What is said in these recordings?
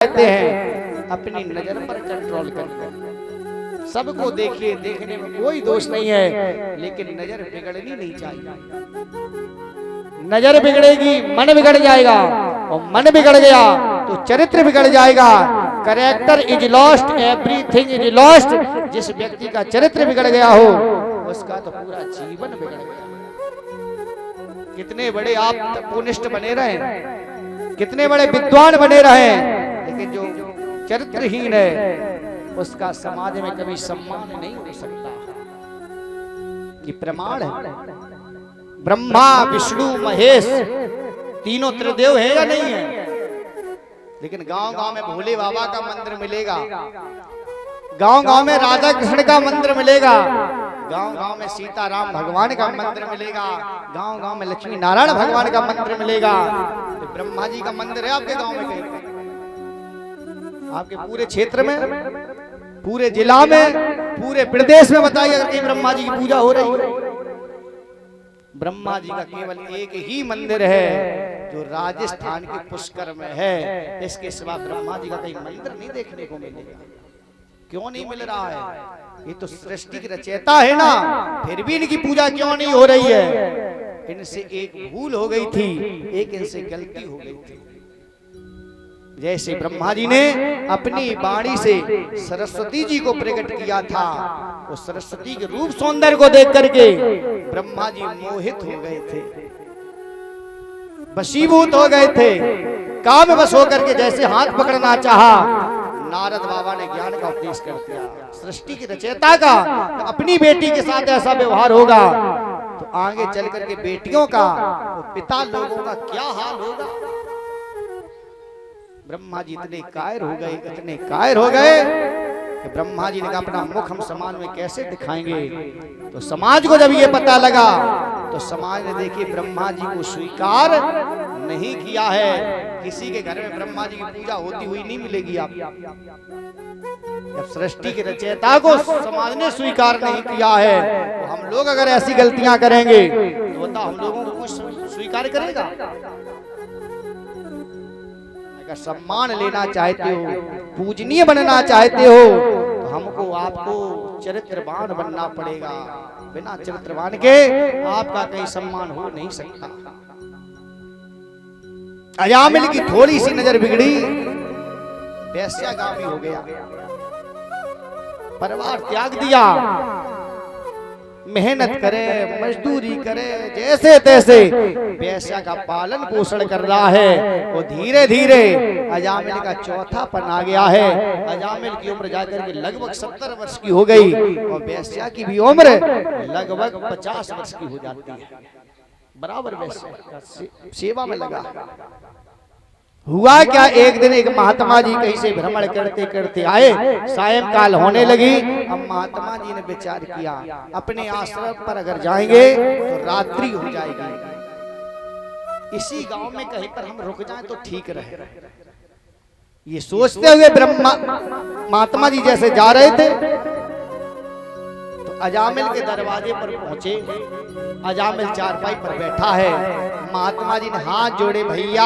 कहते हैं अपनी नजर पर कंट्रोल करना। सबको देखिए, देखने में कोई दोष नहीं है, लेकिन नजर बिगड़नी नहीं चाहिए। नजर बिगड़ेगी मन बिगड़ जाएगा, और मन बिगड़ गया तो चरित्र बिगड़ जाएगा। Character is lost, everything is lost. जिस व्यक्ति का चरित्र बिगड़ गया हो उसका तो पूरा जीवन बिगड़ गया। कितने बड़े आप तपोनिष्ठ बने रहे, कितने बड़े विद्वान बने रहे, लेकिन जो चरित्रहीन है उसका समाज में कभी सम्मान नहीं हो सकता। कि प्रमाण है, ब्रह्मा विष्णु महेश तीनों त्रिदेव है या नहीं है, लेकिन गांव गांव में भोले बाबा का मंदिर मिलेगा, गांव गांव में राधा कृष्ण का मंदिर मिलेगा, गांव गांव में सीताराम भगवान का मंदिर मिलेगा, गांव गांव में लक्ष्मी नारायण भगवान का मंदिर मिलेगा। तो ब्रह्मा जी का मंदिर है आपके गांव में कहीं? आपके पूरे क्षेत्र में, पूरे जिला में, पूरे प्रदेश में बताइए अगर कहीं ब्रह्मा जी की पूजा हो रही है? ब्रह्मा जी का केवल एक ही मंदिर है जो राजस्थान के पुष्कर में है। इसके सिवा ब्रह्मा जी का कहीं मंदिर नहीं देखने को मिलेगा। क्यों नहीं मिल रहा है? ये तो सृष्टि की रचयिता है ना, फिर भी इनकी पूजा क्यों नहीं हो रही है? इनसे एक भूल हो गई थी, एक इनसे गलती हो गई थी। जैसे ब्रह्मा जी ने अपनी वाणी से सरस्वती जी को प्रकट किया था, उस सरस्वती के रूप सौंदर्य को देख करके ब्रह्मा जी मोहित हो गए थे, वशीभूत हो गए थे, काम बस होकर के जैसे हाथ पकड़ना चाहा। नारद बाबा ने ज्ञान का उपदेश कर दिया, सृष्टि की रचयिता का अपनी बेटी के साथ ऐसा व्यवहार होगा तो आगे चल करके बेटियों का, तो पिता लोगों का क्या हाल होगा। ब्रह्मा जी इतने कायर हो गए, इतने कायर हो गए कि ब्रह्मा जी ने कहा अपना मुख हम समाज में कैसे दिखाएंगे। तो समाज को जब ये पता लगा तो समाज ने देखिए ब्रह्मा जी को स्वीकार नहीं किया है। किसी के घर में ब्रह्मा जी की पूजा होती हुई नहीं मिलेगी आप। जब सृष्टि की रचयिता को समाज ने स्वीकार नहीं किया है, तो हम लोग अगर ऐसी गलतियां करेंगे तो बताओ हम लोगों को कुछ स्वीकार करेगा? अगर सम्मान लेना चाहते हो, पूजनीय बनना चाहते हो, तो हमको आपको चरित्रवान बनना पड़ेगा। बिना चरित्रवान के आपका कहीं सम्मान हो नहीं सकता। अजामिल की थोड़ी सी नजर बिगड़ी, वेश्यागामी हो गया, परिवार त्याग दिया, मेहनत करे, मजदूरी करे, जैसे तैसे पैसा का पालन पोषण कर रहा है। वो धीरे धीरे अजामिल का चौथा पन आ गया है। अजामिल की उम्र जाकर के लगभग 70 वर्ष की हो गई, और वेश्या की भी उम्र लगभग 50 वर्ष की हो जाती है। बराबर वेश्या सेवा में लगा। हुआ क्या, एक दिन एक महात्मा जी कहीं से भ्रमण करते करते आए, सायंकाल होने लगी। अब महात्मा जी ने विचार किया अपने आश्रम पर अगर जाएंगे तो रात्रि हो जाएगी, इसी गांव में कहीं पर हम रुक जाएं तो ठीक रहे। ये सोचते हुए महात्मा जी जैसे जा रहे थे तो अजामिल के दरवाजे पर पहुंचे। अजामिल चारपाई पर बैठा है, महात्मा जी ने हाथ जोड़े, भैया।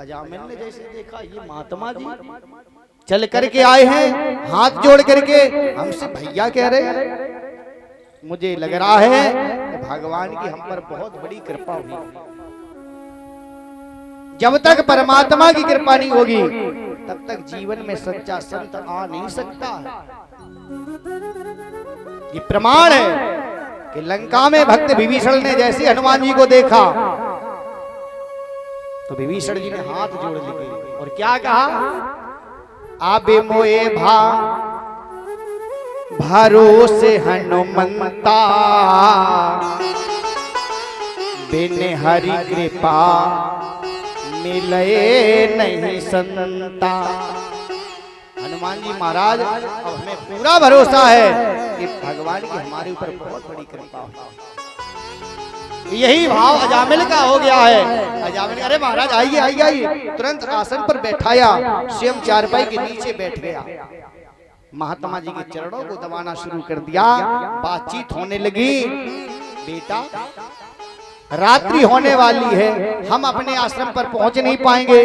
अजामिल ने जैसे देखा ये महात्मा जी चल करके आए हैं, हाथ जोड़ करके हमसे भैया कह रहे हैं, मुझे लग रहा है कि भगवान की हम पर बहुत बड़ी कृपा हुई। जब तक परमात्मा की कृपा नहीं होगी तब तक जीवन में सच्चा संत आ नहीं सकता। ये प्रमाण है कि लंका में भक्त विभीषण ने जैसे हनुमान जी को देखा तो विभीषण जी ने हाथ जोड़ लिए और क्या कहा, आबे मोए भरोसे हनुमंता, बिन हरि कृपा मिले नहीं संता। हनुमान जी महाराज, अब हमें पूरा भरोसा है कि भगवान की हमारे ऊपर बहुत बड़ी कृपा है। यही भाव अजामिल का हो गया है। अजामिल, अरे महाराज आइए आइए आइए, तुरंत आसन पर बैठाया, स्वयं चारपाई के नीचे बैठ गया। महात्मा जी के चरणों को दबाना शुरू कर दिया। बातचीत होने लगी। बेटा रात्रि होने वाली है, हम अपने आश्रम पर पहुंच नहीं पाएंगे,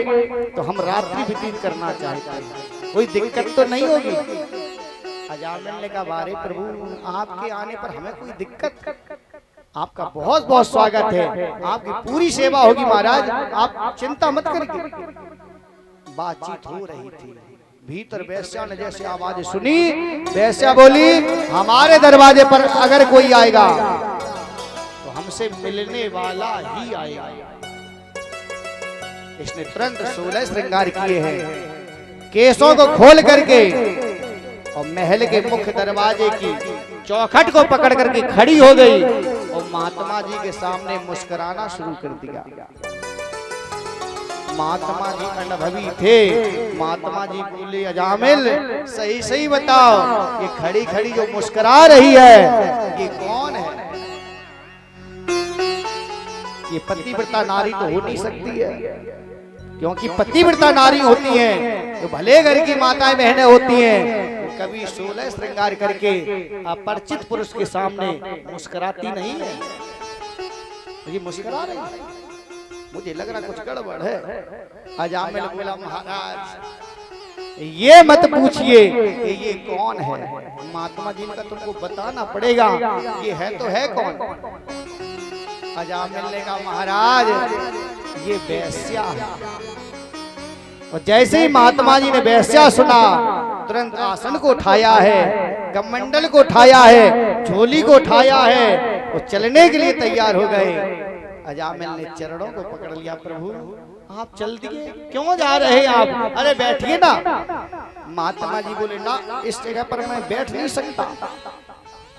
तो हम रात्रि व्यतीत करना चाहते हैं, कोई दिक्कत तो नहीं होगी? अजामिल ने कहा, बारे प्रभु, आपके आने पर हमें कोई दिक्कत? आपका बहुत बहुत स्वागत है, आपकी पूरी सेवा होगी महाराज, आप चिंता मत करिए। बातचीत हो रही थी, भीतर वेश्या ने जैसे आवाज सुनी, वेश्या बोली, हमारे दरवाजे पर अगर कोई आएगा तो हमसे मिलने वाला ही आएगा। इसने तुरंत 16 श्रृंगार किए हैं, केसों को खोल करके और महल के मुख्य दरवाजे की चौखट को पकड़ करके खड़ी हो गई और महात्मा जी के सामने मुस्कुराना शुरू कर दिया। महात्मा जी अनुभवी थे, महात्मा जी बोले, अजामिल सही सही बताओ, ये खड़ी खड़ी जो मुस्कुरा रही है ये कौन है? ये पतिव्रता नारी तो हो नहीं सकती है, क्योंकि पतिव्रता नारी होती हैं तो भले घर की माताएं बहनें होती हैं, कभी 16 श्रृंगार करके अपरिचित पुरुष के सामने मुस्कुराती नहीं है। ये मुस्कुरा रही है, मुझे लग रहा कुछ गड़बड़ है। अजामिल बोला, महाराज ये मत पूछिए कि ये कौन है, महात्मा जी का तुमको बताना पड़ेगा, ये है तो है कौन? अजामिल ने कहा, महाराज ये वेश्या है। और जैसे ही महात्मा जी ने वेश्या सुना, तुरंत आसन को उठाया है, कमंडल को उठाया है, झोली को उठाया है और चलने के लिए तैयार हो गए। अजामिल ने चरणों को पकड़ लिया, प्रभु आप चल दिए, क्यों जा रहे हैं आप? अरे बैठिए ना। महात्मा जी बोले, ना इस जगह पर मैं बैठ नहीं सकता।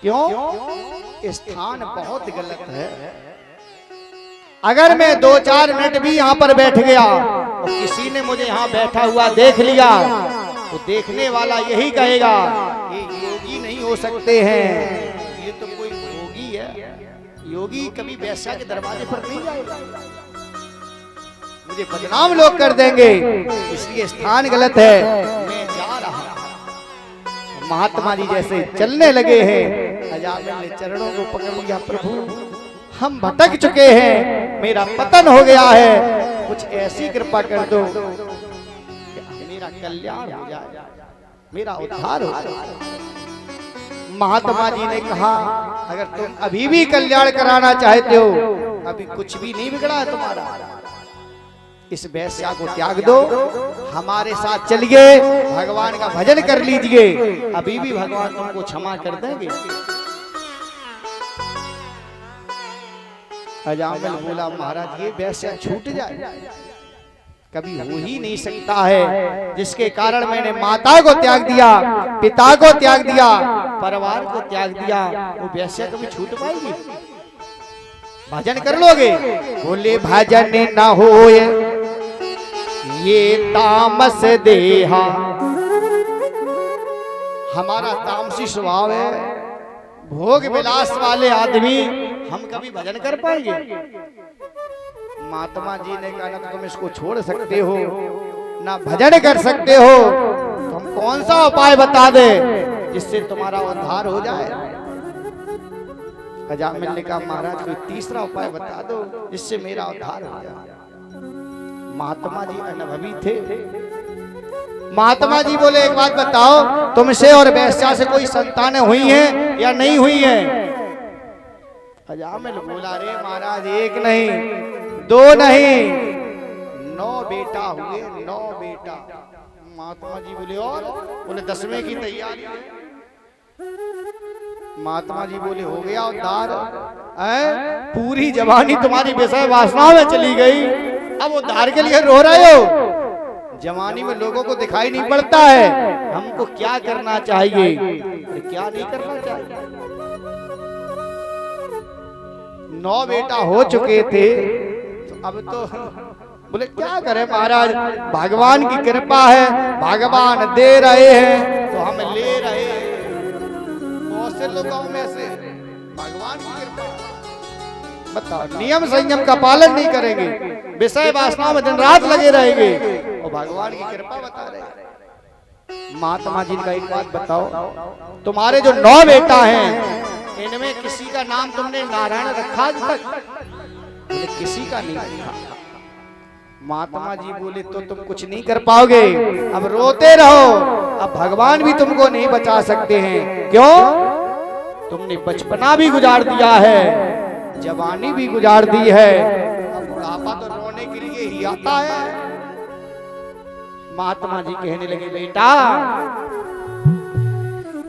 क्यों? स्थान बहुत गलत है, अगर मैं 2-4 मिनट भी यहाँ पर बैठ गया और किसी ने मुझे यहाँ बैठा हुआ देख लिया तो देखने वाला यही कहेगा ये योगी नहीं हो सकते हैं, ये तो कोई योगी है। योगी कभी वेश्या के दरवाजे पर नहीं जाएगा, मुझे बदनाम लोग कर देंगे, इसलिए स्थान गलत है, मैं जा रहा हूं। महात्मा जी जैसे चलने लगे हैं, अजामिल ने चरणों को पकड़ लिया, प्रभु हम भटक चुके हैं, मेरा पतन हो गया है, कुछ ऐसी कृपा कर दो कि मेरा कल्याण हो जाए, मेरा उद्धार हो जाए। महात्मा जी ने कहा, अगर तुम अभी भी कल्याण कराना चाहते हो, अभी कुछ भी नहीं बिगड़ा है तुम्हारा, इस वेश्या को त्याग दो, हमारे साथ चलिए, भगवान का भजन कर लीजिए, अभी भी भगवान तुमको क्षमा कर देंगे। अजामिल बोला, महाराज ये वेश्या छूट जाए, कभी हो ही नहीं सकता है, जिसके कारण मैंने माता को त्याग दिया, पिता को त्याग दिया, परिवार को त्याग दिया, वो वेश्या कभी छूट पाएगी? भजन कर लोगे? बोले, भजन न होए ये तामस देहा, हमारा तामसी स्वभाव है, भोग विलास वाले आदमी, हम कभी भजन कर पाएंगे? महात्मा जी ने कहा, ना तुम इसको छोड़ सकते हो, ना भजन कर सकते हो, तो हम कौन सा उपाय बता दे जिससे तुम्हारा उद्धार हो जाए? अजामिल ने कहा, महाराज कोई तीसरा उपाय बता दो जिससे मेरा उद्धार हो जाए। महात्मा जी अनुभवी थे। महात्मा जी बोले, एक बात बताओ, तुमसे और वेश्या से कोई संतानें हुई हैं या नहीं हुई हैं? अजामिल बोला, रे महाराज एक नहीं, 2 नहीं, 9 बेटा हुए, 9 बेटा। महात्मा जी बोले, और बोले 10वें की तैयारी है। महात्मा जी बोले, हो गया उद्धार, पूरी जवानी तुम्हारी विषय वासना में चली गई, अब उद्धार के लिए रो रहे हो? जवानी में लोगों को दिखाई नहीं पड़ता है, हमको क्या करना चाहिए, क्या नहीं करना चाहिए। 9 बेटा हो चुके थे, तो अब तो बोले क्या करें महाराज, भगवान की कृपा है, भगवान दे रहे हैं तो हम ले रहे हैं। बहुत से लोगों में से भगवान की कृपा, बताओ नियम संयम का पालन नहीं करेंगे, विषय वासना में दिन रात लगे रहेंगे और भगवान की कृपा बता रहे। महात्मा जी का एक बात बताओ, तुम्हारे जो 9 बेटा हैं, इनमें किसी का नाम तुमने नारायण रखा आज तक? बोले किसी का नहीं देखा। महात्मा जी बोले तो तुम कुछ नहीं कर पाओगे, अब रोते रहो, अब भगवान भी तुमको नहीं बचा सकते हैं। क्यों? तुमने बचपना भी गुजार दिया है, जवानी भी गुजार दी है, अब बुढ़ापा तो रोने के लिए ही आता है। महात्मा जी कहने लगे बेटा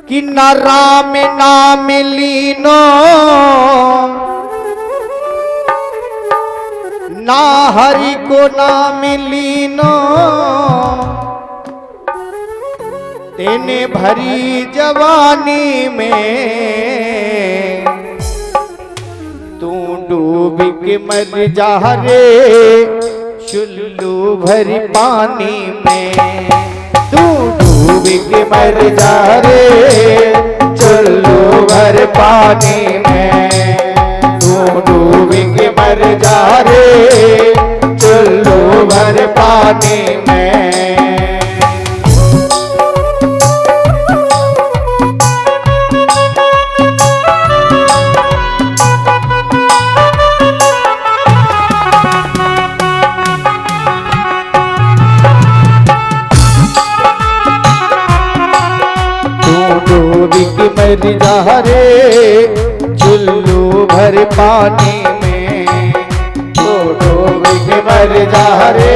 कि न राम नाम लीनो ना हरि को नाम लीनो, तेने भरी जवानी में तू डूब के मर जा रे चुल्लू भरी पानी में। तू डूब के मर जा रे चुल्लू भर पानी में। तू डूब के मर जा रे चुल्लू भर पानी में। मर जा रे चुल्लू भर पानी में। तो डूब के मर जा रे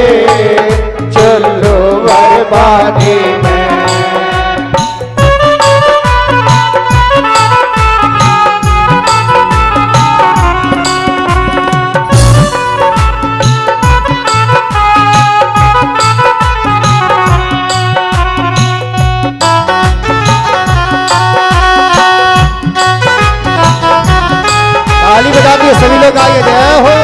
चुल्लू भर पानी में। ताली बजा दिए सभी लोग, आइए जय हो।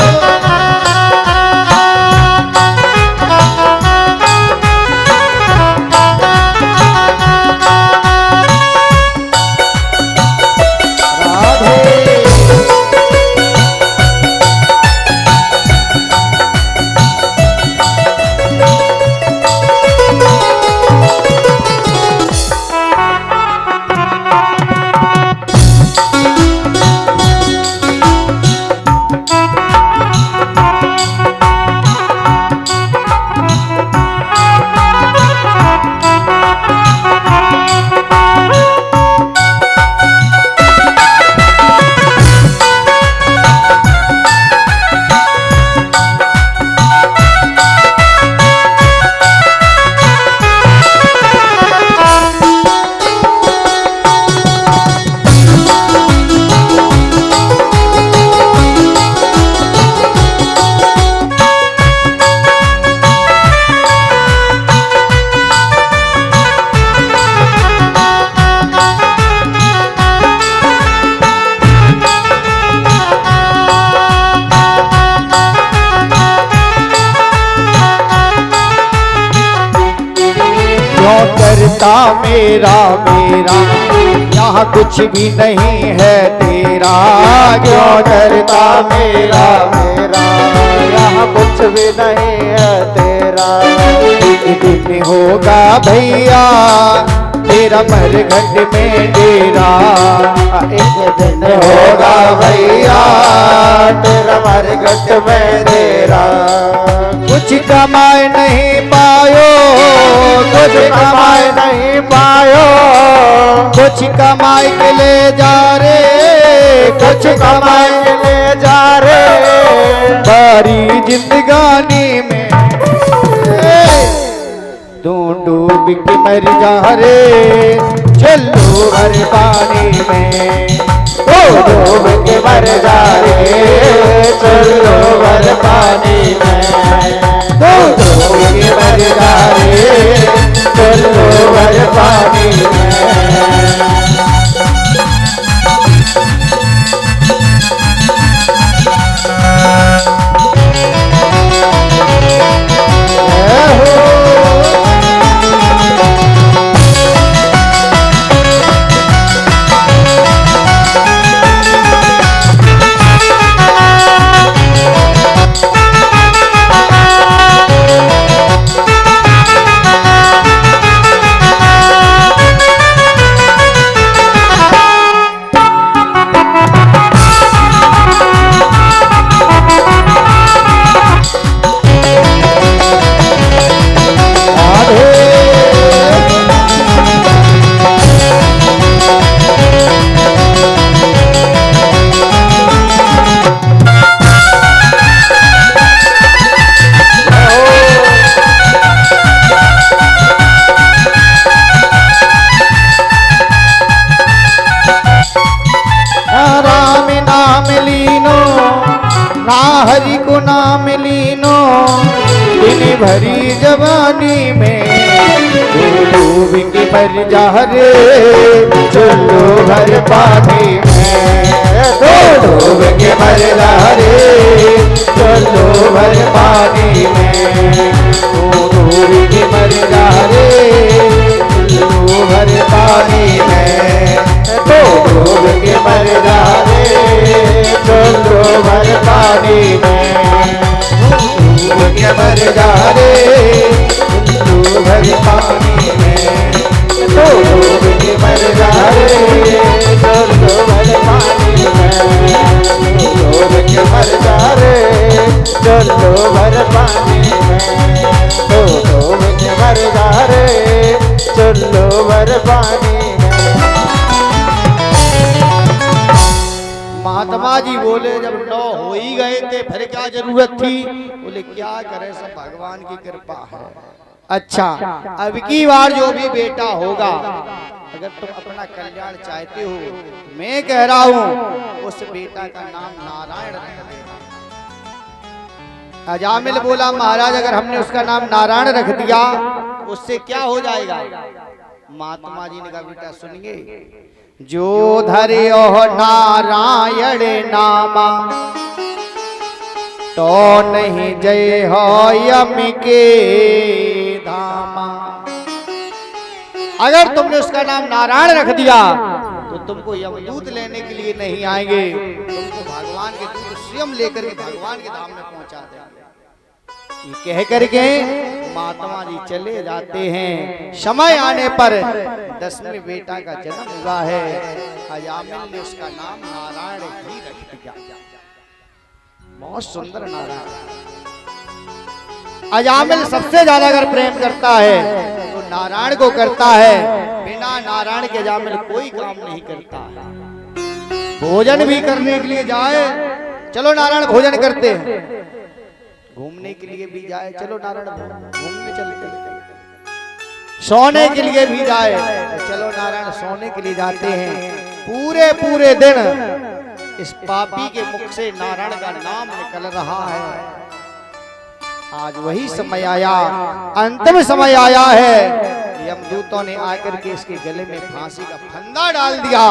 करता मेरा मेरा यहाँ कुछ भी नहीं है तेरा। क्यों करता मेरा मेरा यहाँ कुछ भी नहीं है तेरा। एक दिन होगा भैया तेरा मरघट में डेरा। एक दिन होगा भैया तेरा मरघट में डेरा। कुछ कमाए नहीं पायो, कुछ कमाए नहीं पायो, कुछ कमाए के ले जा रे, कुछ कमाए के ले जा रे बारी जिंदगानी में। तू डूब के मर जा रे चुल्लू भर पानी में। ओ डूब के मर जा रे चुल्लू भर पानी में। तो डूब के मर जा रे चुल्लू भर पानी में। पानी में, डूब के मर जा रे चुल्लू भर पानी में, डूब के मर जा रे चुल्लू भर पानी में, डूब के मर जा रे चुल्लू भर पानी में, डूब के मर जा रे चुल्लू भर पानी में, डूब के मर जा रे चुल्लू भर पानी में, डूब के मर जा रे चुल्लू भर पानी में, डूब के मर जा रे चुल्लू भर पानी में, डूब के मर जा रे चुल्लू भर पानी में। महात्मा जी बोले जब 9 हो ही गए थे फिर क्या जरूरत थी? बोले क्या करे, सब भगवान की कृपा है। अच्छा, अब की बार जो भी बेटा होगा, अगर तुम अपना कल्याण चाहते हो, मैं कह रहा हूं उस बेटा का नाम नारायण रख देना। अजामिल बोला महाराज अगर हमने उसका नाम नारायण रख दिया उससे क्या हो जाएगा? महात्मा जी ने कहा बेटा सुनिए, जो धरियो नारायण नामा तो नहीं जय हो यम के धामा। अगर तुमने उसका नाम नारायण रख दिया तो तुमको यमदूत लेने के लिए नहीं आएंगे, तुमको भगवान के दूत स्वयं लेकर के भगवान के धाम में पहुंचा देंगे। ये कह करके महात्मा जी चले जाते हैं। समय आने पर 10वें बेटा का जन्म हुआ है। अजामिल ने उसका नाम नारायण ही रख दिया। बहुत सुंदर नारायण। अजामिल सबसे ज्यादा अगर प्रेम करता है तो नारायण को करता है। बिना नारायण के अजामिल कोई काम नहीं करता है। भोजन भी करने के लिए जाए, चलो नारायण भोजन करते हैं। घूमने के लिए भी जाए, चलो नारायण घूमने चलते हैं। सोने के लिए भी जाए, चलो नारायण सोने के लिए जाते हैं। पूरे पूरे दिन इस पापी के मुख से नारायण का नाम निकल रहा है। आज वही समय आया, अंतिम समय आया है। यमदूतों ने आकर के इसके गले में फांसी का फंदा डाल दिया,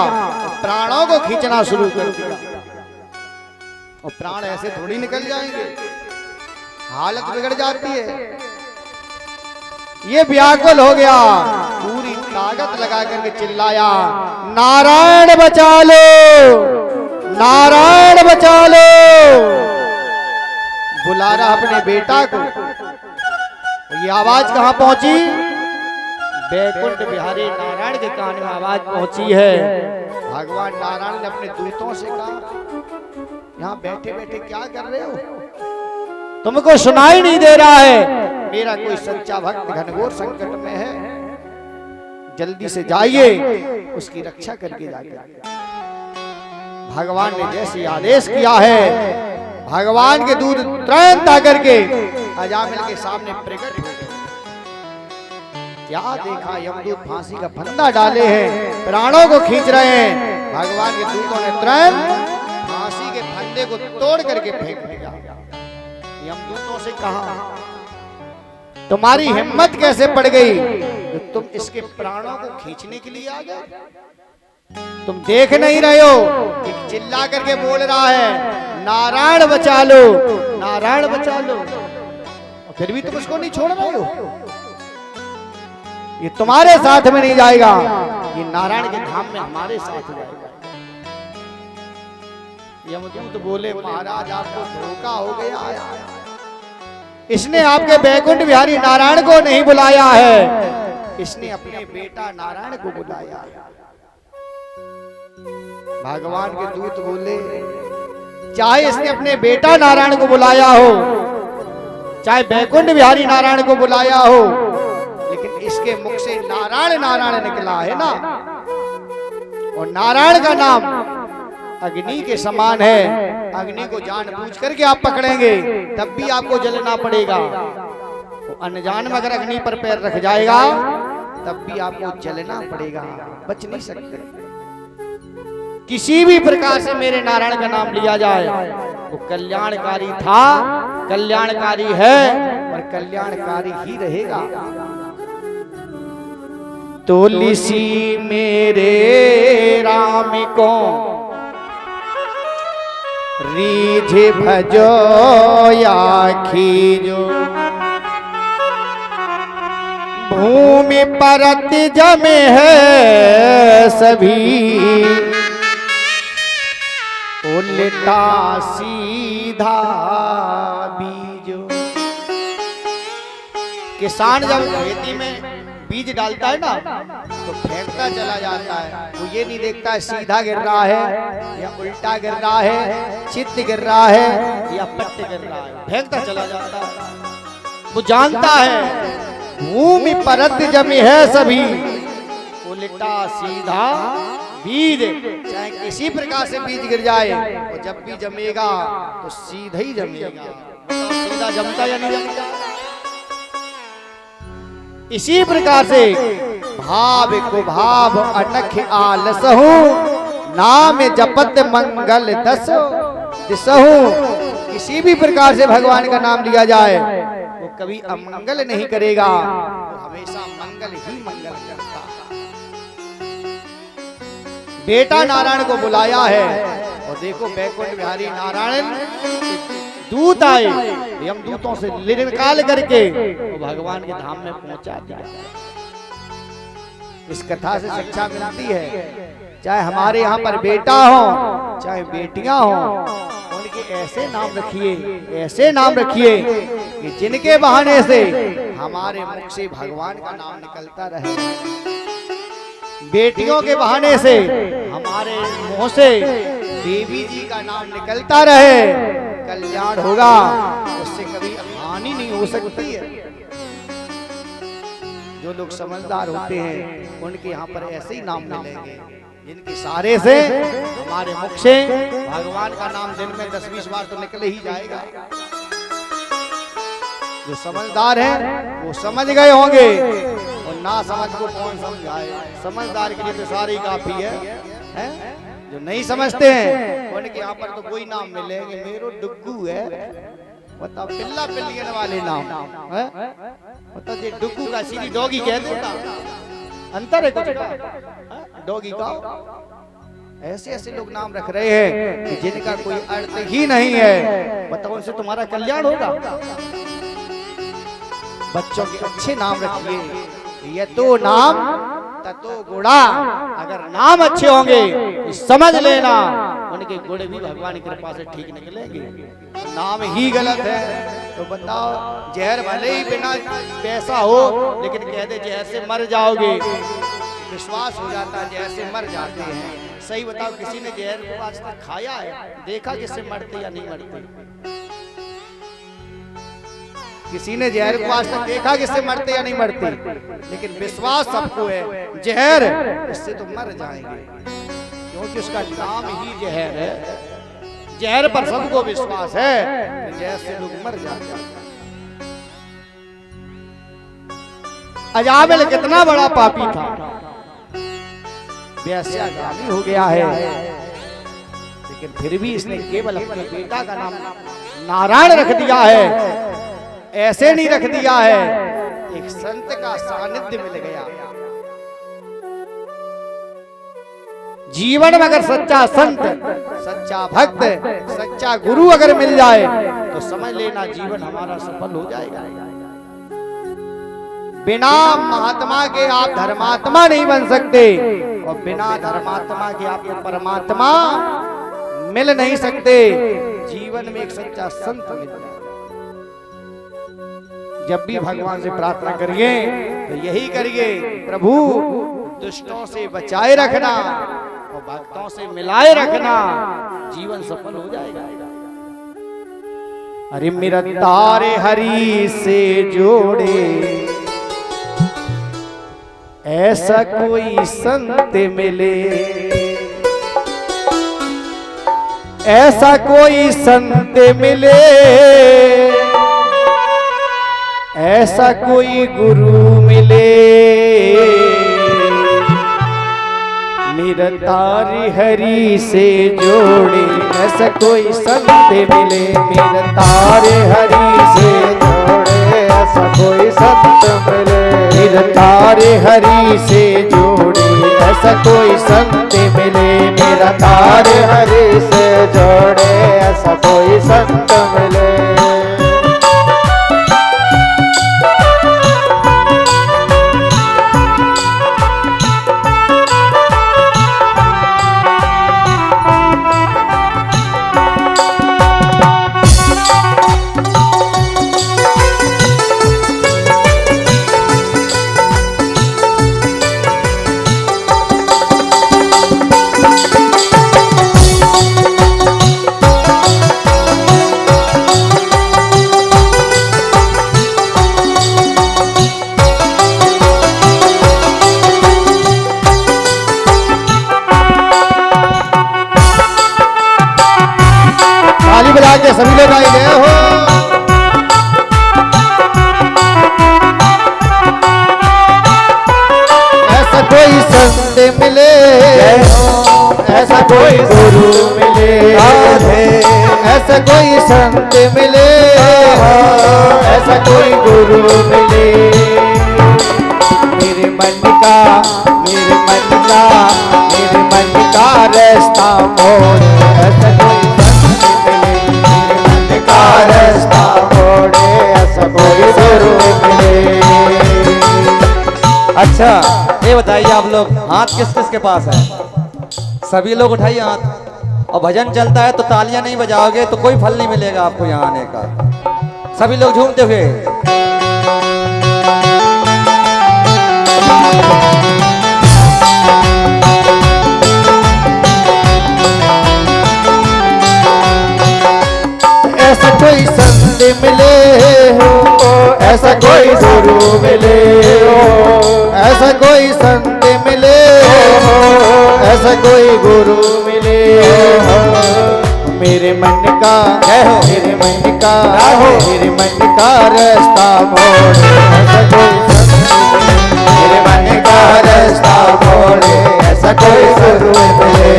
प्राणों को खींचना शुरू कर दिया। और प्राण ऐसे थोड़ी निकल जाएंगे, हालत बिगड़ जाती है। ये व्याकुल हो गया, पूरी ताकत लगा करके चिल्लाया, नारायण बचा लो, नारायण बचा लो। बुला रहा अपने बेटा को। ये आवाज कहां पहुंची? बैकुंठ बिहारी नारायण के कान में आवाज पहुंची है। भगवान नारायण ने अपने दूतों से कहा, यहाँ बैठे बैठे क्या कर रहे हो? तुमको सुनाई नहीं दे रहा है? मेरा कोई सच्चा भक्त घनघोर संकट में है, जल्दी से जाइए उसकी रक्षा करके जाइए। भगवान ने जैसे आदेश किया है, भगवान के दूत तुरंत आकर के अजामिल के सामने प्रकट हो गए। क्या देखा? यमदूत फांसी का फंदा डाले हैं, प्राणों को खींच रहे हैं। भगवान के दूतों ने तुरंत फांसी के फंदे को तोड़ करके फेंक दिया। यमदूतों से कहा, तुम्हारी हिम्मत कैसे पड़ गई तो तुम इसके प्राणों को खींचने के लिए आ गए? तुम देख नहीं रहे हो? एक चिल्ला करके बोल रहा है, नारायण बचा लो, नारायण बचा लो, और फिर भी तुम उसको नहीं छोड़ रहे हो। ये तुम्हारे साथ में नहीं जाएगा, ये नारायण के धाम में हमारे साथ जाएगा। यमदूत बोले, महाराज आपको धोखा हो गया है। इसने आपके बैकुंठ बिहारी नारायण को नहीं बुलाया है, इसने अपने बेटा नारायण को बुलाया है। भगवान के दूत बोले, चाहे इसने अपने बेटा नारायण को बुलाया हो, चाहे बैकुंठ बिहारी नारायण को बुलाया हो, लेकिन इसके मुख से नारायण नारायण निकला है ना। और नारायण का नाम अग्नि के समान है। अग्नि को जानबूझ करके आप पकड़ेंगे तब भी आपको जलना पड़ेगा। तो अनजान में अगर अग्नि पर पैर रख जाएगा तब भी आपको जलना पड़ेगा, बच नहीं सकते। किसी भी प्रकार से मेरे नारायण का नाम लिया जाए वो कल्याणकारी था, कल्याणकारी है और कल्याणकारी ही रहेगा। तुलसी मेरे राम को रीझ भजो या खीजो, भूमि परत जमे है सभी, उल्टा सीधा बीजो। किसान जब खेती में बीज डालता है ना तो फेंकता चला जाता है, वो ये नहीं देखता है सीधा गिर रहा है या उल्टा गिर रहा है, चित्त गिर रहा है या पट्ट गिर रहा है, फेंकता चला जाता है। वो जानता है भूमि परत जमी है सभी, उल्टा सीधा बीज, चाहे किसी प्रकार से बीज गिर जाए और जब भी जमेगा तो सीधा ही जमेगा। सीधा जमता या नहीं जमता? इसी प्रकार से भाव को भाव अनख आलसहु, नाम जपत मंगल दिसहु। किसी भी प्रकार से भगवान का नाम लिया जाए वो कभी अमंगल नहीं करेगा, वो हमेशा मंगल ही मंगल करता है। बेटा नारायण को बुलाया है और देखो बैकुंठ बिहारी नारायण दूत आए, यमदूतों से निकाल करके वो भगवान के धाम में पहुंचा दिया। इस कथा से शिक्षा मिलती है, चाहे हमारे यहाँ पर बेटा हो चाहे बेटियां हो, उनके ऐसे नाम रखिए, ऐसे नाम रखिए कि जिनके बहाने से हमारे मुख से भगवान का नाम निकलता रहे। बेटियों के बहाने से हमारे मुंह से देवी जी का नाम निकलता रहे, कल्याण होगा, उससे कभी हानि नहीं हो सकती है। जो लोग समझदार होते हैं उनके यहाँ पर ऐसे ही नाम मिलेंगे, जिनके सहारे से हमारे मुख से भगवान का नाम दिन में 10-20 बार तो निकल ही जाएगा। जो समझदार हैं वो समझ गए होंगे और ना समझ को कौन समझाए। समझदार के लिए तो सारी काफी है? जो नहीं समझते हैं उनके यहाँ पर तो कोई नाम मिलेंगे, मेरो डुग्गू है, बताओ पिल्ला पिल्लियन वाले नाम है, बताओ ये डुग्गू का सीधी डॉगी कह देता, अंतर है कुछ का? डॉगी का ऐसे ऐसे लोग नाम रख रहे हैं कि जिनका कोई अर्थ ही नहीं है, बताओ उनसे तुम्हारा कल्याण होगा? बच्चों के अच्छे नाम रखिए, ये तो नाम ततो गुणा, अगर नाम अच्छे होंगे तो समझ लेना उनके गुण भी भगवान की कृपा से ठीक निकलेंगे। नाम ही गलत है तो बताओ, जहर भले ही बिना पैसा हो लेकिन कह दे जहर से मर जाओगे, विश्वास हो जाता है जहर से मर जाते हैं। सही बताओ, किसी ने जहर को आज तक खाया है? देखा किससे मरते या नहीं मरते? किसी ने जहर को आज तक देखा किससे मरते या नहीं मरते? लेकिन विश्वास सबको है जहर इससे तो मर जाएंगे, क्योंकि उसका नाम ही जहर है। जहर पर सबको विश्वास है, जहर से लोग मर जाते हैं। अजामिल कितना बड़ा पापी था, वेश्यागामी हो गया है, लेकिन फिर भी इसने केवल अपने बेटा का नाम नारायण रख दिया है। ऐसे नहीं रख दिया है, एक संत का सानिध्य मिल गया। जीवन में अगर सच्चा संत, सच्चा भक्त, सच्चा गुरु अगर मिल जाए तो समझ लेना जीवन हमारा सफल हो जाएगा। बिना महात्मा के आप धर्मात्मा नहीं बन सकते और बिना धर्मात्मा के आप परमात्मा मिल नहीं सकते। जीवन में एक सच्चा संत मिल जाए। जब भी भगवान से प्रार्थना करिए तो यही करिए, प्रभु दुष्टों से बचाए रखना और भक्तों से मिलाए रखना, जीवन सफल हो जाएगा। अरे मेरा तारे हरि से जोड़े, ऐसा कोई संत मिले, ऐसा कोई संत मिले, ऐसा कोई गुरु मिले, मेरा तारे हरि से जोड़े, ऐसा कोई संत मिले, मेरा तारे हरि से जोड़े, ऐसा कोई संत मिले। फिर तारे हरि से जोड़े ऐसा कोई संत मिले। मेरा तारे हरि से जोड़े ऐसा कोई संत मिले। ताली बजा के सभी लोग आए गए हो। ऐसा कोई संत मिले, ऐसा कोई गुरु मिले, ऐसा कोई संत मिले, ऐसा कोई गुरु मिले। मेरे मन का मेरे मन का मेरे मन का रास्ता मोड़ ऐसा कोई रास्ता मोड़े ऐसा कोई गुरु मिले। अच्छा ये बताइए आप लोग हाथ किस किस के पास है? सभी लोग उठाइए हाथ। और भजन चलता है तो तालियां नहीं बजाओगे तो कोई फल नहीं मिलेगा आपको यहाँ आने का। सभी लोग झूमते हुए ऐसा कोई संत मिले हो, ऐसा कोई गुरु मिले हो, ऐसा कोई संत मिले हो, ऐसा कोई गुरु मिले हो। मेरे मन का मेरे मन का मेरे मन का रास्ता मोड़े ऐसा कोई संत मिले। मेरे मन का रास्ता मोड़े ऐसा कोई गुरु मिले।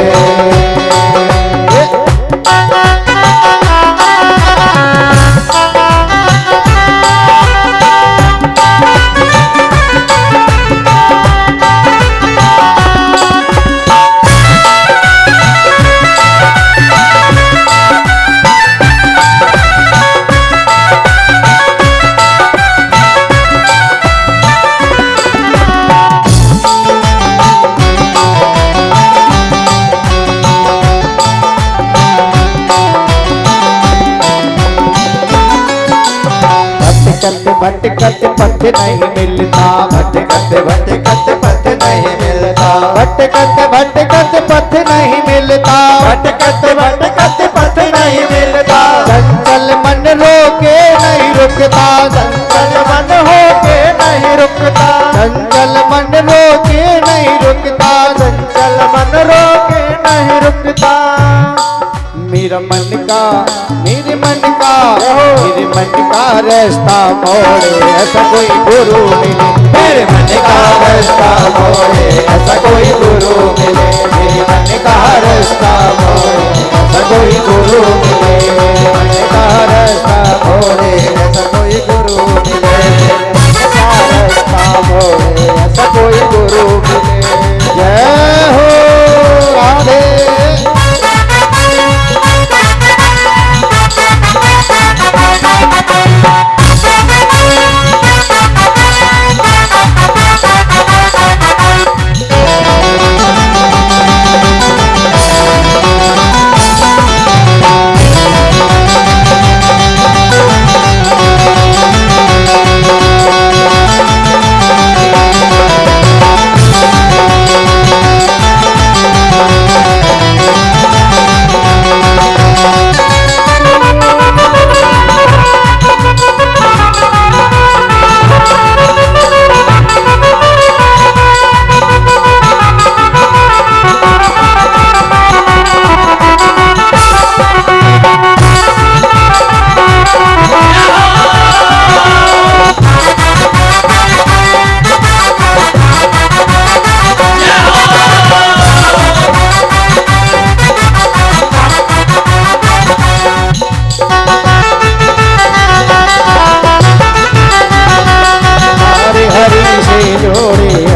भटकते पथ नहीं मिलता, भटकते भटकते पथ नहीं मिलता, भटकते भटकते पथ नहीं मिलता, भटकते भटकते पथ नहीं मिलता। चंचल मन रोके नहीं रुकता, चंचल मन होके नहीं रुकता, चंचल मन रोके नहीं रुकता, चंचल मन रोके नहीं रुकता। मेरा मन का मेरे मन का मेरे मन का रास्ता मोड़े ऐसा कोई गुरु मिले। मेरे मन का रास्ता मोड़े ऐसा कोई गुरु मिले। मेरे मन का रास्ता मोड़े ऐसा कोई गुरु मिले। मेरे मन का रास्ता मोड़े ऐसा कोई गुरु मिले। मेरे मन का रास्ता मोड़े ऐसा कोई गुरु मिले। जय हो राधे।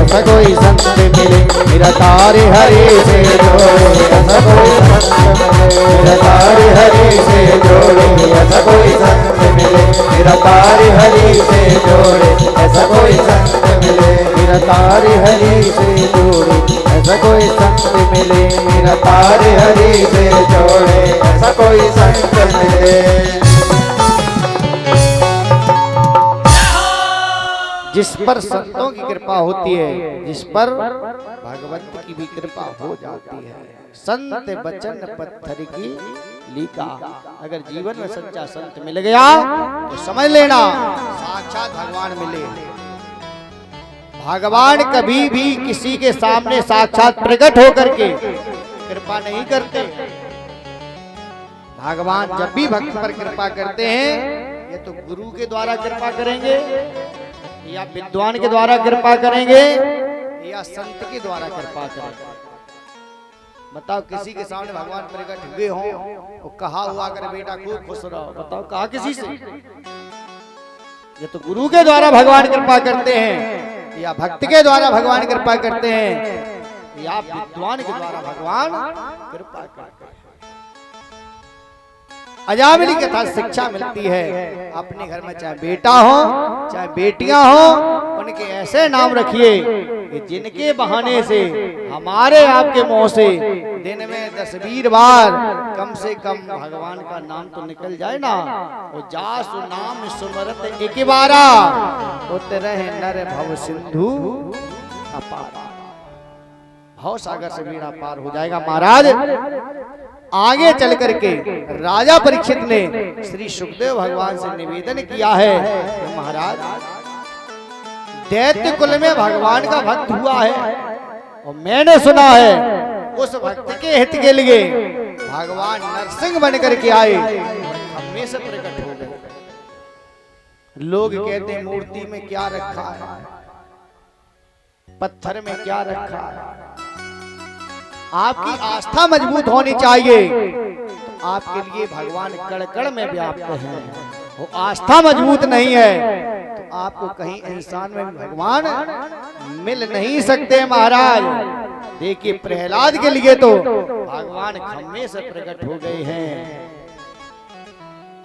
ऐसा कोई संत मिले मेरा तारे हरे से जोड़े, ऐसा कोई संत मिले मेरा तारे हरे से जोड़े, ऐसा कोई संत मिले मेरा तारे हरे से जोड़े, ऐसा कोई संत मिले मेरा तारे हरे से जोड़े, ऐसा कोई संत मिले मेरा तारे हरे से जोड़े, ऐसा कोई संत मिले। जिस पर संतों की कृपा होती है, जिस पर भगवंत की भी कृपा हो जाती है, संत बचन पत्थर की लीका। अगर जीवन में सच्चा संत मिल गया तो समझ लेना साक्षात भगवान मिले। भगवान कभी भी किसी के सामने साक्षात प्रकट होकर के कृपा नहीं करते। भगवान जब भी भक्त पर कृपा करते हैं, ये तो गुरु के द्वारा कृपा करेंगे, या विद्वान के द्वारा कृपा करेंगे, या संत के द्वारा कृपा करेंगे। बताओ किसी के सामने भगवान प्रकट हुए हों तो कहा हुआ कर बेटा खूब खुश रहो, बताओ कहा किसी से? ये तो गुरु के द्वारा भगवान कृपा करते हैं, या भक्त के द्वारा भगवान कृपा करते हैं, या विद्वान के द्वारा भगवान कृपा करते हैं। अजामिली कथा शिक्षा मिलती है, अपने घर में चाहे बेटा हो चाहे बेटियां हो, उनके ऐसे नाम रखिए कि जिनके बहाने से हमारे आपके मुंह से दिन में 10-20 बार कम से कम भगवान का नाम तो निकल जाए ना। वो जासु नाम सुमरत एक बारा उतरहि नर भव सिंधु अपार। भव सागर से बेड़ा पार हो जाएगा। महाराज आगे चल करके राजा परीक्षित ने श्री सुखदेव भगवान से निवेदन किया है कि महाराज दैत्य कुल में भगवान का भक्त हुआ है, और मैंने सुना है उस भक्त के हित के लिए भगवान नरसिंह बन करके आए, हमें से प्रकट हो गए। लोग कहते हैं मूर्ति में क्या रखा है, पत्थर में क्या रखा है। आपकी आस्था मजबूत होनी चाहिए, तो आपके लिए भगवान कण कण में व्याप्त है। वो आस्था मजबूत नहीं है तो आपको कहीं इंसान में भगवान मिल नहीं सकते। महाराज देखिए प्रहलाद के लिए तो भगवान खम्मे से प्रकट हो गए हैं।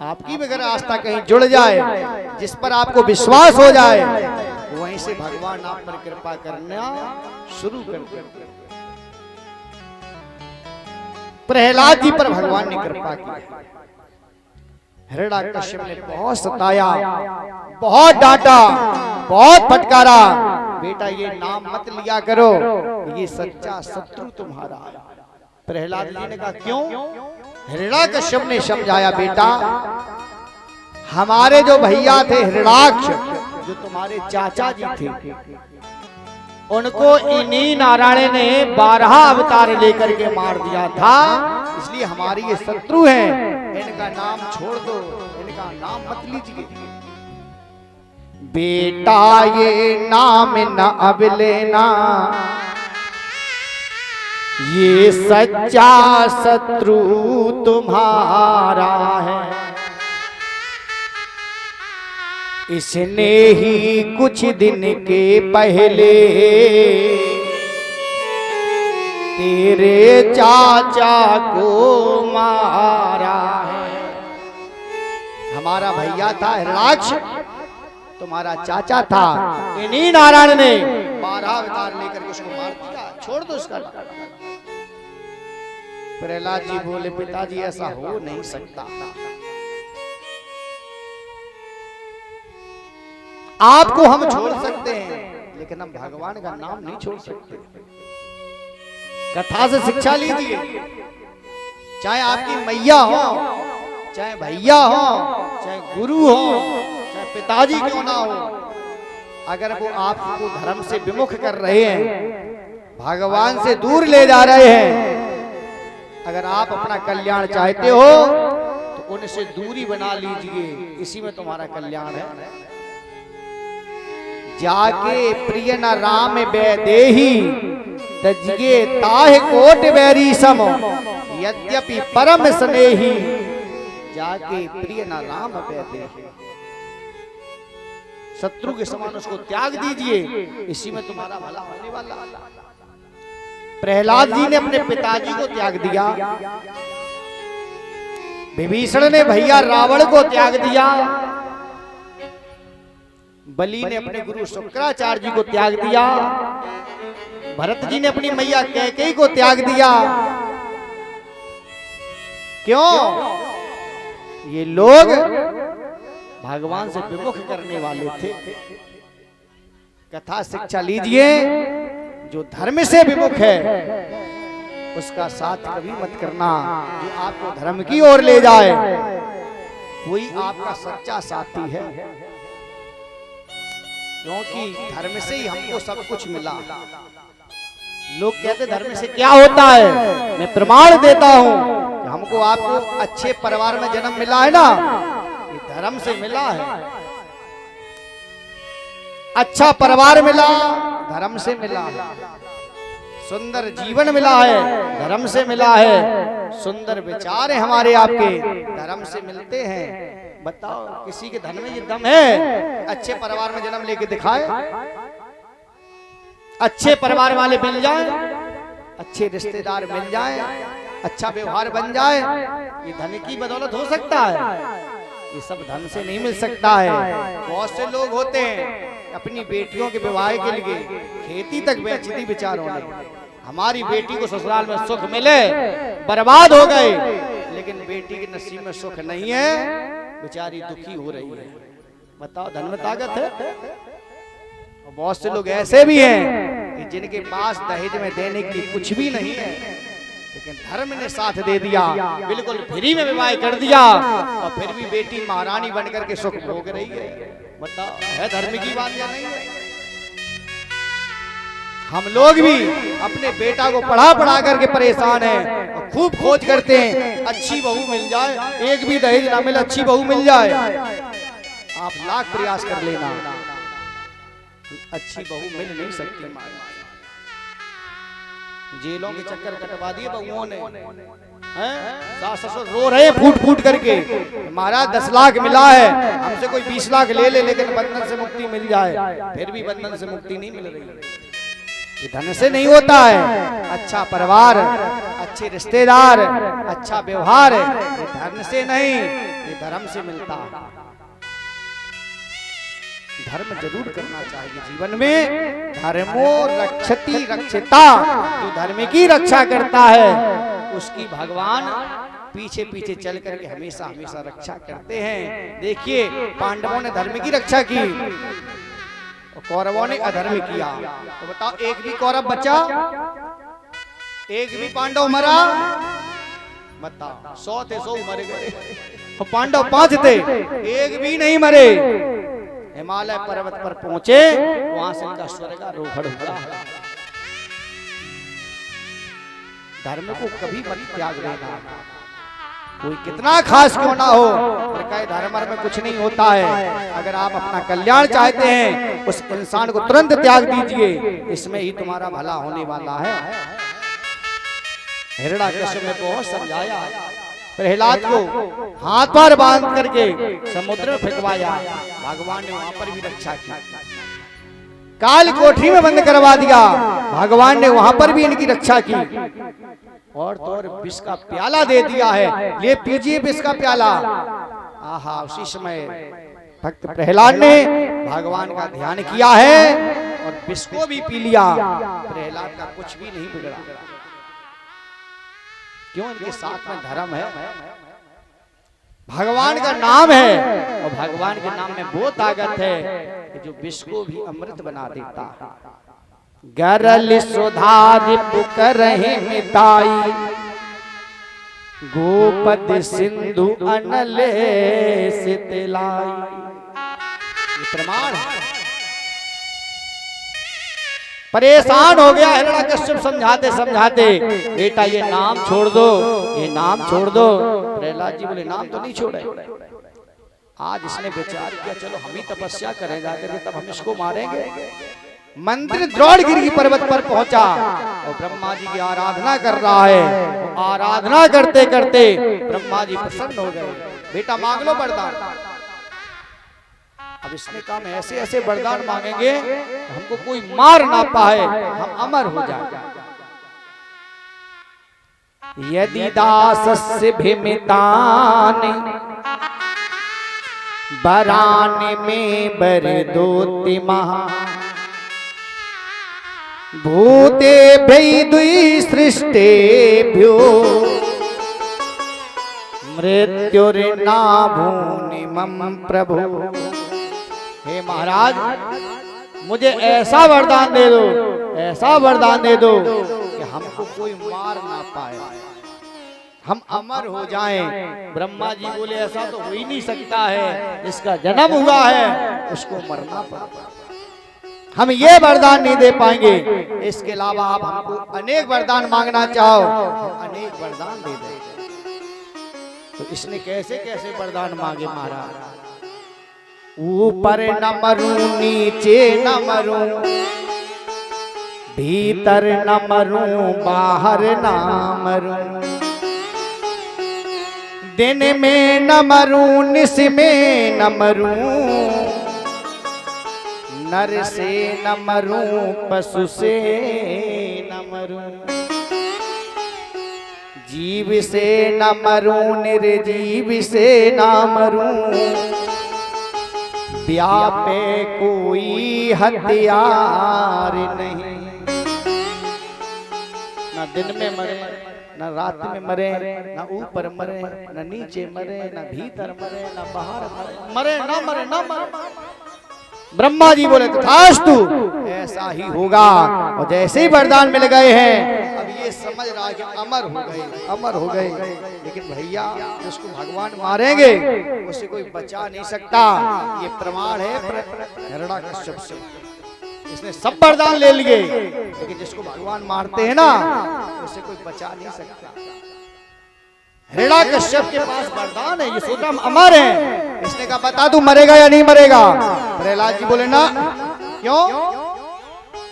आपकी भी अगर आस्था कहीं जुड़ जाए, जिस पर आपको विश्वास हो जाए, वहीं से भगवान आप पर कृपा करना शुरू कर देते। प्रहलाद जी पर भगवान ने कृपा की। हिरण्यकश्यप ने बहुत सताया, बहुत डांटा, बहुत फटकारा, बेटा ये नाम मत लिया करो, ये सच्चा शत्रु तुम्हारा है। प्रहलाद जी ने कहा क्यों? हिरण्यकश्यप ने समझाया बेटा हमारे जो भैया थे हिरण्याक्ष, जो तुम्हारे चाचा जी थे, उनको इन्हीं नारायण ने 12 अवतार लेकर के मार दिया था, इसलिए हमारी ये शत्रु हैं। इनका नाम छोड़ दो, इनका नाम मत लीजिए। बेटा ये नाम न अब लेना, ये सच्चा शत्रु तुम्हारा है। इसने ही कुछ दिन के पहले तेरे चाचा को मारा है। हमारा भैया था हिरण्याक्ष, तुम्हारा चाचा था, इन्हीं नारायण ने 12 अवतार लेकर उसको मार दिया। छोड़ दो उसका। प्रहलाद जी बोले पिताजी ऐसा हो नहीं सकता, आपको हम छोड़ सकते हैं लेकिन हम भगवान का नाम नहीं छोड़ सकते। कथा से शिक्षा लीजिए, चाहे आपकी मैया हो, चाहे भैया हो, चाहे गुरु हो, चाहे पिताजी क्यों ना हो, अगर वो आपको धर्म से विमुख कर रहे हैं, भगवान से दूर ले जा रहे हैं, अगर आप अपना कल्याण चाहते हो तो उनसे दूरी बना लीजिए, इसी में तुम्हारा कल्याण है। जाके प्रिय न राम वैदेही तजिए ताह कोट बैरी सम, यद्यपि परम स्नेही जाके प्रिय न राम वैदेही। शत्रु के समान उसको त्याग दीजिए, इसी में तुम्हारा भला होने वाला। प्रहलाद जी ने अपने पिताजी को त्याग दिया, विभीषण ने भैया रावण को त्याग दिया, बलि ने अपने गुरु शुक्राचार्य जी को त्याग दिया, भरत जी ने अपनी मैया कैकेयी को त्याग दिया। क्यों? ये लोग भगवान से विमुख करने वाले थे। कथा शिक्षा लीजिए, जो धर्म से विमुख है उसका साथ कभी मत करना। जो आपको धर्म की ओर ले जाए वही आपका सच्चा साथी है, क्योंकि धर्म से ही हमको सब कुछ मिला। लोग कहते धर्म से क्या होता है, मैं प्रमाण देता हूं कि हमको आपको अच्छे परिवार में जन्म मिला है ना, ये धर्म से मिला है। अच्छा परिवार मिला, धर्म से मिला है। सुंदर जीवन मिला है, धर्म से मिला है। सुंदर विचार है हमारे आपके, धर्म से मिलते हैं। बताओ किसी के धन में ये दम है अच्छे परिवार में जन्म लेके दिखाए? अच्छे परिवार वाले मिल जाए, अच्छे रिश्तेदार मिल जाए, अच्छा व्यवहार बन जाए, ये धन की बदौलत हो सकता है? ये सब धन से नहीं मिल सकता है। बहुत से लोग होते हैं अपनी बेटियों के विवाह के लिए खेती तक बेचती विचारों ने। हमारी बेटी को ससुराल में सुख मिले, बर्बाद हो गए, लेकिन बेटी के नसीब में सुख नहीं है, बेचारी दुखी हो रही है। बताओ धन में ताकत है। और बहुत से लोग ऐसे भी हैं कि जिनके पास दहेज में देने के लिए कुछ भी नहीं है, लेकिन धर्म ने साथ दे दिया, बिल्कुल फ्री में विवाह कर दिया, और फिर भी बेटी महारानी बनकर के सुख भोग रही है। बताओ है धर्म की बात या नहीं है? हम लोग भी अपने बेटा को पढ़ा करके परेशान हैं और खूब खोज करते हैं अच्छी बहू मिल जाए, एक भी दहेज ना मिले, अच्छी बहू मिल जाए। आप लाख प्रयास कर लेना, अच्छी बहू मिल नहीं सकती। जेलों के चक्कर कटवा दिए बहुओं ने, सास ससुर रो रहे फूट फूट करके, महाराज 10 लाख मिला है, हमसे कोई 20 लाख ले ले, लेकिन बंधन से मुक्ति मिल जाए, फिर भी बंधन से मुक्ति नहीं मिल रही। ये धन से नहीं होता है। अच्छा परिवार, अच्छे रिश्तेदार, अच्छा व्यवहार, ये धन से नहीं, ये धर्म से मिलता है। धर्म जरूर करना चाहिए जीवन में। धर्मो रक्षति रक्षिता, जो धर्म की रक्षा करता है उसकी भगवान पीछे पीछे चल करके हमेशा हमेशा रक्षा करते हैं। देखिए पांडवों ने धर्म की रक्षा की और कौरवों ने अधर्म किया, तो बताओ एक भी कौरव बचा? एक भी पांडव मरा? बताओ 100 थे 100 मर गए, और पांडव 5 थे, एक भी नहीं मरे। हिमालय पर्वत पर पहुंचे, वहां से इनका स्वर्गारोहण हुआ। धर्म को कभी मत त्याग देना, कोई कितना खास क्यों ना हो, धर्म में कुछ नहीं होता है। अगर आप अपना कल्याण चाहते हैं, उस इंसान को तुरंत त्याग दीजिए, इसमें ही तुम्हारा भला होने वाला है। हिरण्याकश्यप ने बहुत समझाया, प्रहलाद को हाथ पर बांध करके समुद्र में फेंकवाया, भगवान ने वहां पर भी रक्षा की। काल कोठरी में बंद करवा दिया, भगवान ने वहां पर भी इनकी रक्षा की। और तो और विष का प्याला दे दिया है, ले पीजिए विष का प्याला। आहा, उसी समय भक्त प्रहलाद ने भगवान का ध्यान किया है और विष को भी पी लिया। प्रहलाद का कुछ भी नहीं बिगड़ा, क्यों? इनके साथ में धर्म है, भगवान का नाम है, और भगवान के नाम में वो ताकत है कि जो विष को भी अमृत बना देता है। गरल सुधा रिपुक रहे मिताई, गोपद सिंधु अनले सितलाई। ये प्रमाण है। परेशान हो गया हिरण्याकश्यप समझाते समझाते, बेटा ये नाम छोड़ दो, ये नाम छोड़ दो। प्रहलाद जी बोले नाम तो नहीं छोड़े। आज इसने विचार किया, चलो हम ही तपस्या करें जाकर, तब हम इसको मारेंगे। मंत्री द्रोणगिरि पर्वत पर पहुंचा और ब्रह्मा जी की आराधना कर रहा है। आराधना करते करते ब्रह्मा जी प्रसन्न हो गए, बेटा मांग लो वरदान। अब इसने कहा हम ऐसे ऐसे वरदान मांगेंगे हमको कोई मार ना पाए, हम अमर हो जाए। यदि दासस्य भिमितान बरान में बरदोतिमा भूते भई सृष्टेभ्यो मृत्युर्ना भूनिमं प्रभु। हे महाराज मुझे ऐसा वरदान दे दो, ऐसा वरदान दे दो कि हमको कोई मार ना पाए, हम अमर हो जाएं। ब्रह्मा जी बोले ऐसा तो हो ही नहीं सकता है, जिसका जन्म हुआ है उसको मरना पड़ता, हम ये वरदान नहीं दे पाएंगे। इसके अलावा आप हमको अनेक वरदान मांगना चाहो, हम अनेक वरदान दे दें। तो इसने कैसे कैसे वरदान मांगे महाराज? ऊपर न मरूं नीचे न मरूं, भीतर न मरूं बाहर न मरूं, दिन में न मरूं निस में न मरूं, नर से न मरूं पशु से न मरूं, जीव से न मरूं निर्जीव से न मरूं, व्यापे कोई हथियार नहीं। न दिन में मरे न रात में मरे, न ऊपर मरे न नीचे मरे, न भीतर मरे न बाहर मरे, न मरे न मरे। ब्रह्मा जी बोले तथास्तु, ऐसा ही होगा। और जैसे ही वरदान मिल गए हैं, अब ये समझ रहा है कि अमर हो गए, अमर हो गए। लेकिन भैया जिसको भगवान मारेंगे उसे कोई बचा नहीं सकता, ये प्रमाण है हिरण्यकश्यप से। इसने सब वरदान ले लिए, लेकिन जिसको भगवान मारते हैं ना उसे कोई बचा नहीं सकता। हिरण्यकश्यप के पास वरदान है, ये सोचा हम अमर हैं। इसने कहा बता तू मरेगा या नहीं मरेगा? प्रहलाद जी बोले ना, क्यों?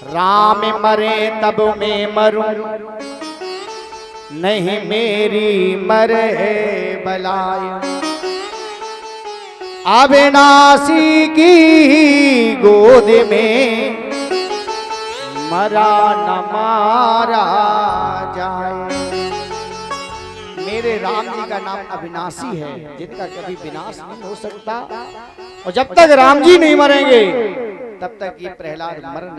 राम मरे तब मैं मरूं, नहीं मेरी मरे बलाय, अविनाशी की गोद में मरा न मारा जाए। मेरे राम जी का नाम अविनाशी है, जिनका कभी विनाश नहीं हो सकता। और जब तक राम जी नहीं मरेंगे तब तक ये प्रहलाद मर नहीं